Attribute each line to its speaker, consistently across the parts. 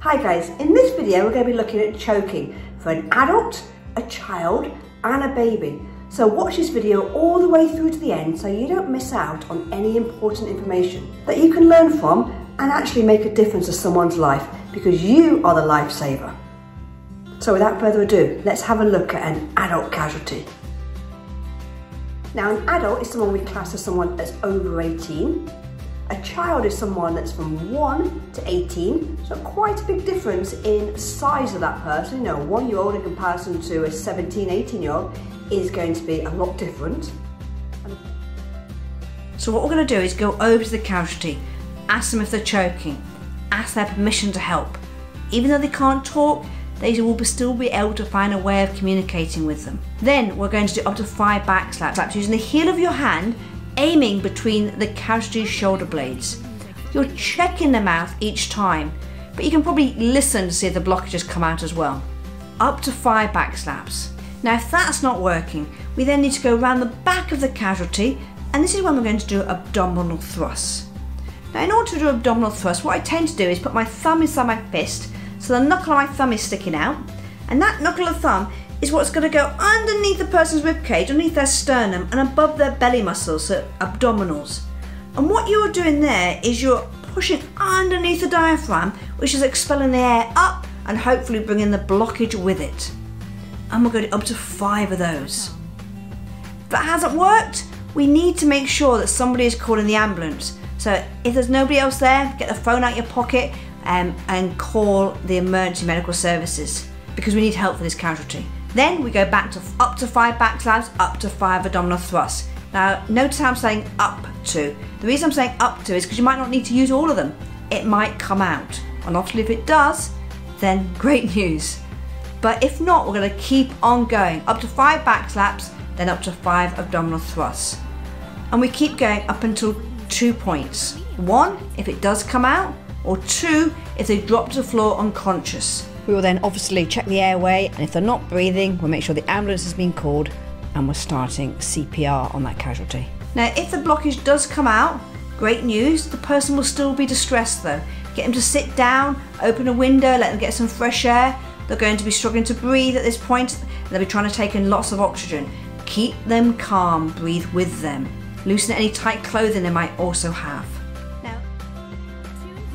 Speaker 1: Hi guys, in this video we're going to be looking at choking for an adult, a child and a baby. So watch this video all the way through to the end so you don't miss out on any important information that you can learn from and actually make a difference to someone's life, because you are the lifesaver. So without further ado, let's have a look at an adult casualty. Now an adult is someone we class as someone that's over 18. A child is someone that's from 1 to 18, so quite a big difference in size of that person. You know, a 1-year-old in comparison to a 17, 18-year-old is going to be a lot different.
Speaker 2: So what we're going to do is go over to the casualty, ask them if they're choking, ask their permission to help. Even though they can't talk, they will still be able to find a way of communicating with them. Then we're going to do up to 5 back slaps using the heel of your hand, aiming between the casualty's shoulder blades. You're checking the mouth each time, but you can probably listen to see if the blockages come out as well. Up to 5 back slaps. Now if that's not working, we then need to go around the back of the casualty, and this is when we're going to do abdominal thrusts. Now in order to do abdominal thrusts, what I tend to do is put my thumb inside my fist, so the knuckle of my thumb is sticking out, and that knuckle of thumb is what's going to go underneath the person's ribcage, underneath their sternum and above their belly muscles, so abdominals. And what you're doing there is you're pushing underneath the diaphragm, which is expelling the air up and hopefully bringing the blockage with it. And we're going to do up to 5 of those. If that hasn't worked, we need to make sure that somebody is calling the ambulance. So if there's nobody else there, get the phone out your pocket and call the emergency medical services, because we need help for this casualty. Then we go back to up to 5 back slaps, up to 5 abdominal thrusts. Now notice how I'm saying up to. The reason I'm saying up to is because you might not need to use all of them. It might come out, and obviously if it does, then great news. But if not, we're going to keep on going. Up to 5 back slaps, then up to 5 abdominal thrusts. And we keep going up until 2 points. 1, if it does come out, or 2, if they drop to the floor unconscious. We will then obviously check the airway, and if they're not breathing, we'll make sure the ambulance has been called and we're starting CPR on that casualty. Now if the blockage does come out, great news, the person will still be distressed though. Get them to sit down, open a window, let them get some fresh air. They're going to be struggling to breathe at this point. They'll be trying to take in lots of oxygen. Keep them calm, breathe with them. Loosen any tight clothing they might also have. Now,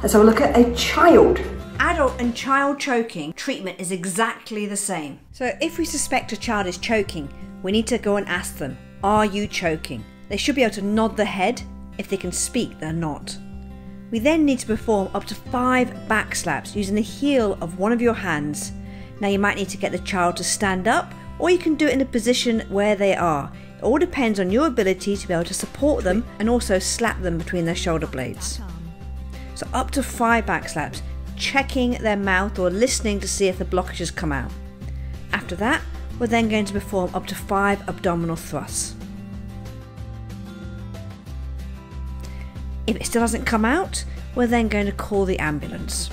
Speaker 1: let's have a look at a child.
Speaker 2: Adult and child choking treatment is exactly the same. So if we suspect a child is choking, we need to go and ask them, are you choking? They should be able to nod their head. If they can speak, they're not. We then need to perform up to 5 back slaps using the heel of one of your hands. Now you might need to get the child to stand up, or you can do it in a position where they are. It all depends on your ability to be able to support them and also slap them between their shoulder blades. So up to 5 back slaps, checking their mouth or listening to see if the blockages come out. After that, we're then going to perform up to 5 abdominal thrusts. If it still hasn't come out, we're then going to call the ambulance.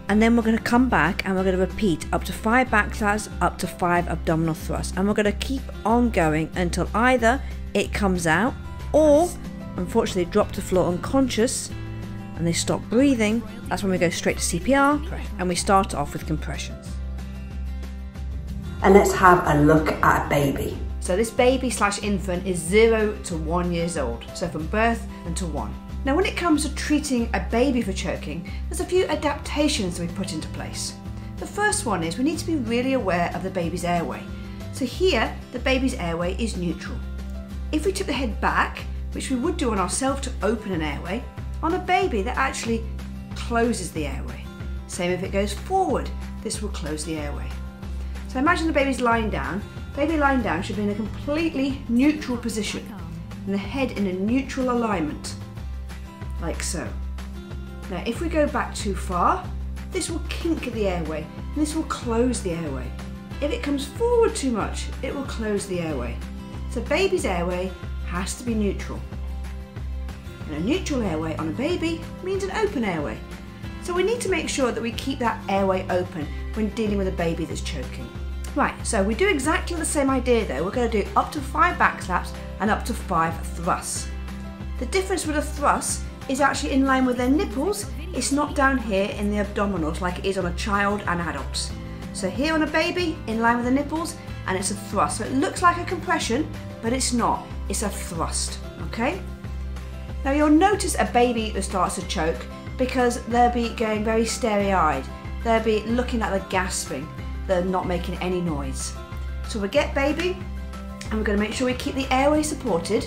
Speaker 2: And then we're going to come back and we're going to repeat up to 5 back slaps, up to 5 abdominal thrusts. And we're going to keep on going until either it comes out or, unfortunately, drop to the floor unconscious and they stop breathing. That's when we go straight to CPR and we start off with compressions.
Speaker 1: And let's have a look at a baby.
Speaker 2: So this baby / infant is 0 to 1 years old, so from birth until 1. Now when it comes to treating a baby for choking, there's a few adaptations that we put into place. The first one is we need to be really aware of the baby's airway. So here, the baby's airway is neutral. If we tip the head back, which we would do on ourselves to open an airway, on a baby that actually closes the airway. Same if it goes forward, this will close the airway. So imagine the baby's lying down. Baby lying down should be in a completely neutral position and the head in a neutral alignment, like so. Now if we go back too far, this will kink the airway and this will close the airway. If it comes forward too much, it will close the airway. So baby's airway has to be neutral. And a neutral airway on a baby means an open airway. So we need to make sure that we keep that airway open when dealing with a baby that's choking. Right, so we do exactly the same idea though. We're going to do up to 5 back slaps and up to 5 thrusts. The difference with a thrust is actually in line with their nipples it's not down here in the abdominals like it is on a child and adults. So here on a baby, in line with the nipples, and it's a thrust. So it looks like a compression, but it's not, it's a thrust, okay? Now you'll notice a baby that starts to choke because they'll be going very starry-eyed. They'll be looking at the gasping. They're not making any noise. So we get baby, and we're going to make sure we keep the airway supported.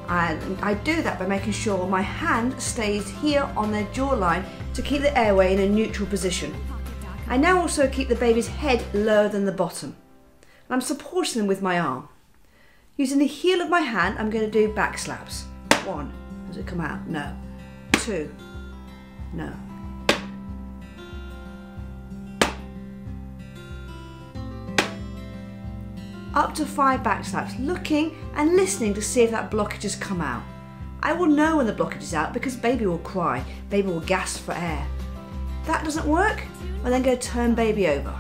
Speaker 2: And I do that by making sure my hand stays here on their jawline to keep the airway in a neutral position. I now also keep the baby's head lower than the bottom. And I'm supporting them with my arm. Using the heel of my hand, I'm going to do back slaps. 1, does it come out? No. 2, no. Up to 5 back slaps, looking and listening to see if that blockage has come out. I will know when the blockage is out because baby will cry, baby will gasp for air. If that doesn't work, I'm then going to turn baby over.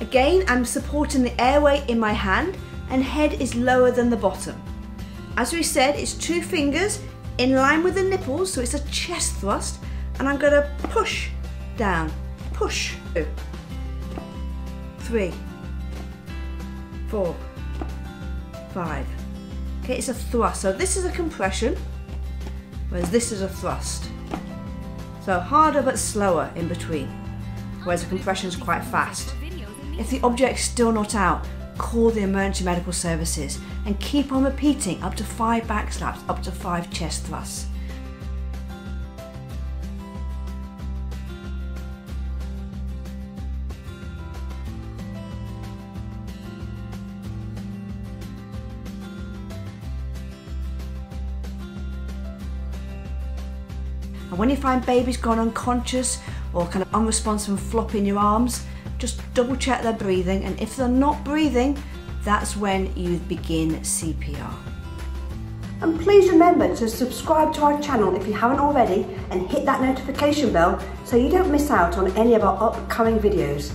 Speaker 2: Again, I'm supporting the airway in my hand and head is lower than the bottom. As we said, it's 2 fingers in line with the nipples, so it's a chest thrust, and I'm going to push down, push. 2, 3, 4, 5. Okay, it's a thrust. So this is a compression, whereas this is a thrust. So harder but slower in between, whereas a compression is quite fast. If the object's still not out, call the emergency medical services and keep on repeating up to 5 back slaps, up to 5 chest thrusts. And when you find baby's gone unconscious or kind of unresponsive and flopping your arms, just double check their breathing, and if they're not breathing, that's when you begin CPR.
Speaker 1: And please remember to subscribe to our channel if you haven't already and hit that notification bell so you don't miss out on any of our upcoming videos.